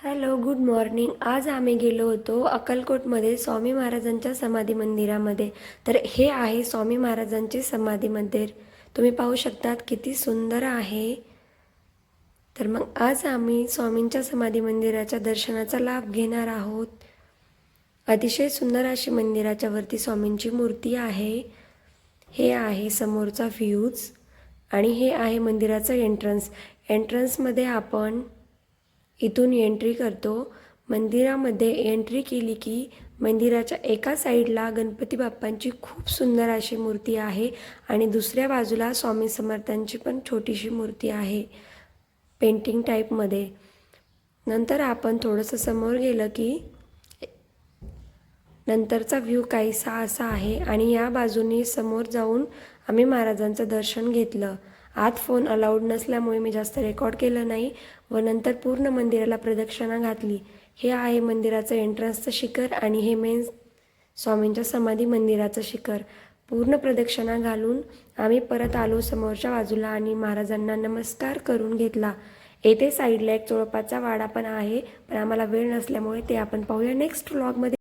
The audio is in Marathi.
Hello, good morning. आज आम्ही गेलो होतो अक्कलकोटमध्ये स्वामी महाराजांच्या समाधी मंदिरामध्ये. तर हे आहे स्वामी महाराजांचे समाधी मंदिर. तुम्ही पाहू शकतात किती सुंदर आहे. तर मग आज आम्ही स्वामींच्या समाधी मंदिराच्या दर्शनाचा लाभ घेणार आहोत. अतिशय सुंदर अशी मंदिराच्या वरती स्वामींची मूर्ती आहे. हे आहे समोरचा व्ह्यूज आणि हे आहे मंदिराचं एंट्रन्स. एंट्रन्समध्ये आपण इथून एंट्री करतो. मंदिरामध्ये एंट्री केली की मंदिराच्या एका साईडला गणपती बाप्पांची खूप सुंदर अशी मूर्ती आहे आणि दुसऱ्या बाजूला स्वामी समर्थांची पण छोटीशी मूर्ती आहे पेंटिंग टाईपमध्ये. नंतर आपण थोडंसं समोर गेलं की नंतरचा व्ह्यू काहीसा असा आहे आणि या बाजूनी समोर जाऊन आम्ही महाराजांचं दर्शन घेतलं. आत फोन अलाउड नसल्यामुळे मी जास्त रेकॉर्ड केलं नाही व नंतर पूर्ण मंदिराला प्रदक्षिणा घातली. हे आहे मंदिराचं एंट्रन्सचं शिखर आणि हे मेन स्वामींच्या समाधी मंदिराचं शिखर. पूर्ण प्रदक्षिणा घालून आम्ही परत आलो समोरच्या बाजूला आणि महाराजांना नमस्कार करून घेतला. येथे साईडला एक चोळपाचा वाडा पण आहे, पण आम्हाला वेळ नसल्यामुळे ते आपण पाहूया नेक्स्ट व्लॉगमध्ये.